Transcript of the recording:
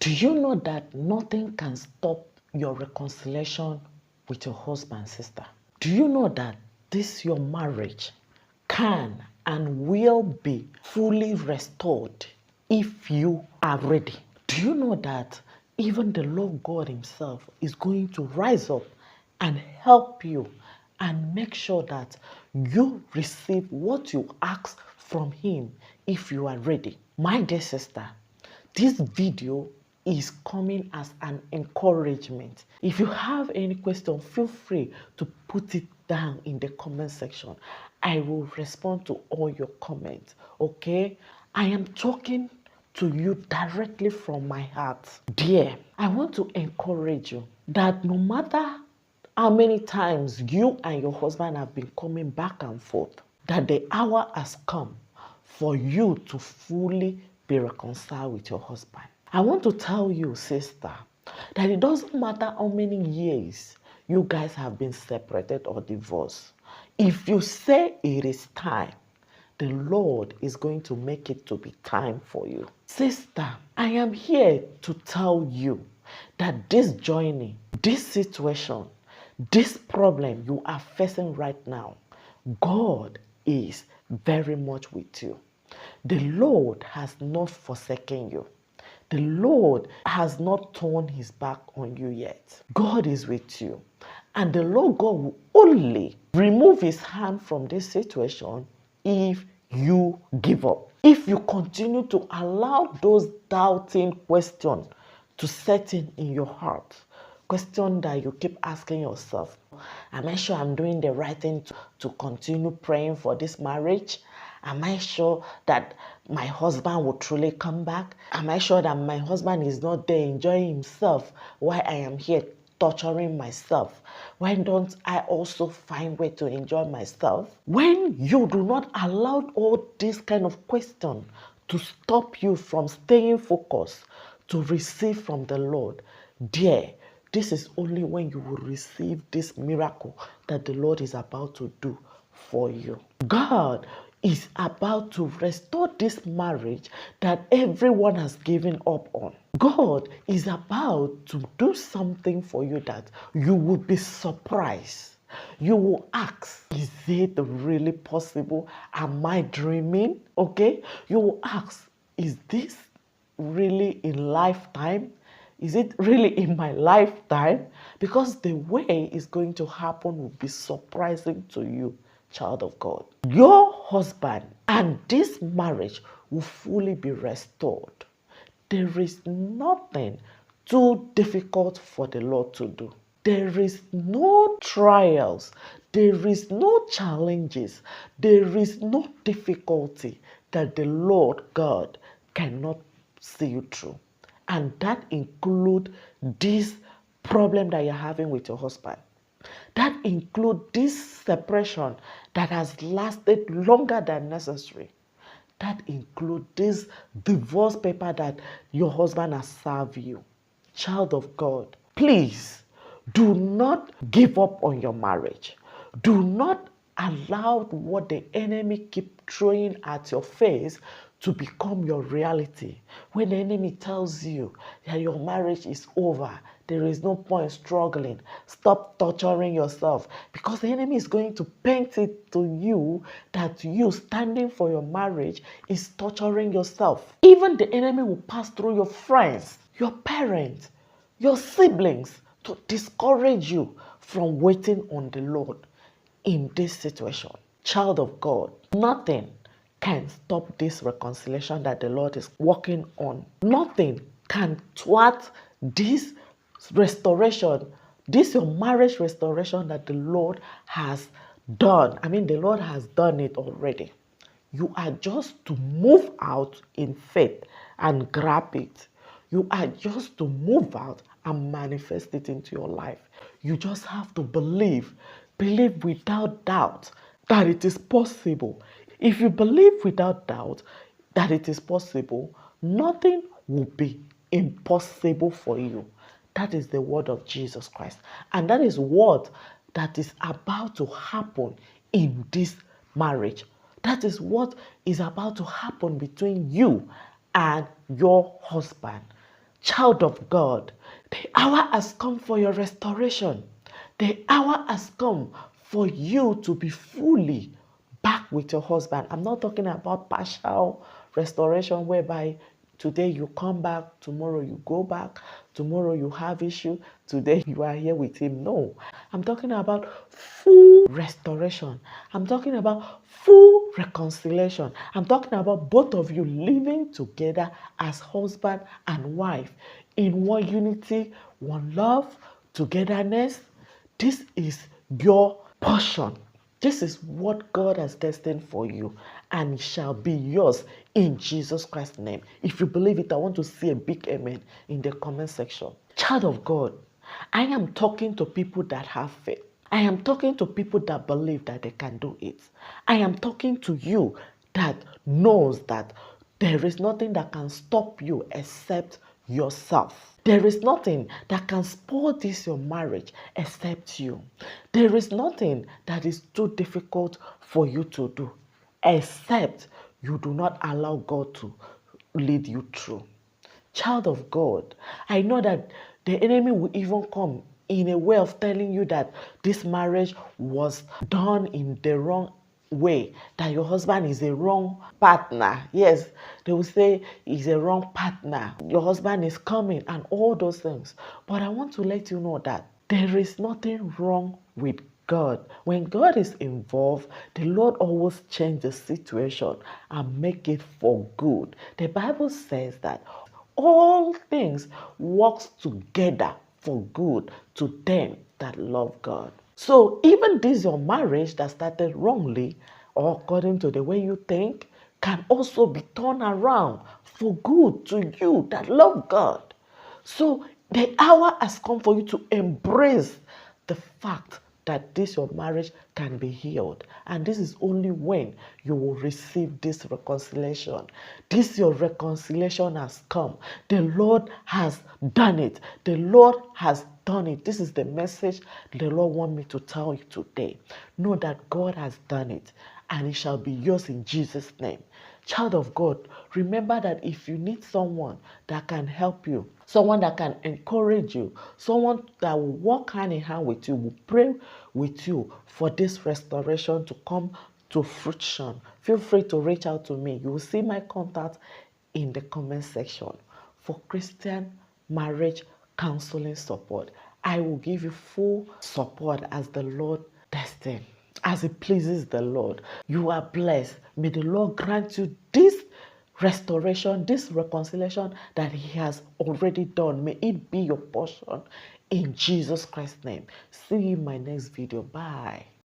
Do you know that nothing can stop your reconciliation with your husband, sister? Do you know that this your marriage can and will be fully restored if you are ready? Do you know that even the Lord God himself is going to rise up and help you and make sure that you receive what you ask from him if you are ready? My dear sister, this video is coming as an encouragement. If you have any question, feel free to put it down in the comment section. I will respond to all your comments, okay? I am talking to you directly from my heart. Dear, I want to encourage you that no matter how many times you and your husband have been coming back and forth, that the hour has come for you to fully be reconciled with your husband. I want to tell you, sister, that it doesn't matter how many years you guys have been separated or divorced. If you say it is time, the Lord is going to make it to be time for you. Sister, I am here to tell you that this journey, this situation, this problem you are facing right now, God is very much with you. The Lord has not forsaken you. The Lord has not turned his back on you yet. God is with you. And the Lord God will only remove his hand from this situation if you give up. If you continue to allow those doubting questions to set in your heart, question that you keep asking yourself, am I sure I'm doing the right thing to continue praying for this marriage? Am I sure that my husband will truly come back? Am I sure that my husband is not there enjoying himself while I am here torturing myself? Why don't I also find way to enjoy myself? When you do not allow all these kind of questions to stop you from staying focused to receive from the Lord, dear, this is only when you will receive this miracle that the Lord is about to do for you. God is about to restore this marriage that everyone has given up on. God is about to do something for you that you will be surprised. You will ask, is it really possible? Am I dreaming? Okay? You will ask, is this really in lifetime? Is it really in my lifetime? Because the way it's going to happen will be surprising to you, child of God. Your husband and this marriage will fully be restored. There is nothing too difficult for the Lord to do. There is no trials. There is no challenges. There is no difficulty that the Lord God cannot see you through. And that includes this problem that you're having with your husband. That includes this separation that has lasted longer than necessary. That includes this divorce paper that your husband has served you. Child of God, please do not give up on your marriage. Do not allow what the enemy keep throwing at your face to become your reality. When the enemy tells you that your marriage is over, there is no point struggling, stop torturing yourself, because the enemy is going to paint it to you that you standing for your marriage is torturing yourself. Even the enemy will pass through your friends, your parents, your siblings to discourage you from waiting on the Lord in this situation. Child of God, nothing can stop this reconciliation that the Lord is working on. Nothing can thwart this restoration, this your marriage restoration that the Lord has done. The Lord has done it already. You are just to move out in faith and grab it. You are just to move out and manifest it into your life. You just have to believe without doubt that it is possible. If you believe without doubt that it is possible, nothing will be impossible for you. That is the word of Jesus Christ. And that is what that is about to happen in this marriage. That is what is about to happen between you and your husband. Child of God, the hour has come for your restoration. The hour has come for you to be fully back with your husband. I'm not talking about partial restoration whereby today you come back, tomorrow you go back, tomorrow you have issue, today you are here with him. No, I'm talking about full restoration. I'm talking about full reconciliation. I'm talking about both of you living together as husband and wife in one unity, one love, togetherness. This is your portion. This is what God has destined for you, and it shall be yours in Jesus Christ's name. If you believe it, I want to see a big amen in the comment section. Child of God, I am talking to people that have faith. I am talking to people that believe that they can do it. I am talking to you that knows that there is nothing that can stop you except yourself. There is nothing that can spoil this your marriage except you. There is nothing that is too difficult for you to do except you do not allow God to lead you through. Child of God, I know that the enemy will even come in a way of telling you that this marriage was done in the wrong way, that your husband is a wrong partner. Yes, they will say he's a wrong partner. Your husband is coming and all those things. But I want to let you know that there is nothing wrong with God. When God is involved, the Lord always changes the situation and make it for good. The Bible says that all things works together for good to them that love God. So even this your marriage that started wrongly or according to the way you think can also be turned around for good to you that love God. So the hour has come for you to embrace the fact that this your marriage can be healed, and this is only when you will receive this reconciliation. This your reconciliation has come. The Lord has done it. The Lord has done it. This is the message the Lord wants me to tell you today. Know that God has done it, and it shall be yours in Jesus' name. Child of God, remember that if you need someone that can help you, someone that can encourage you, someone that will walk hand in hand with you, will pray with you for this restoration to come to fruition, feel free to reach out to me. You will see my contact in the comment section. For Christian marriage counseling support, I will give you full support as the Lord destined, as it pleases the Lord. You are blessed. May the Lord grant you this restoration, this reconciliation that He has already done. May it be your portion in Jesus Christ's name. See you in my next video. Bye.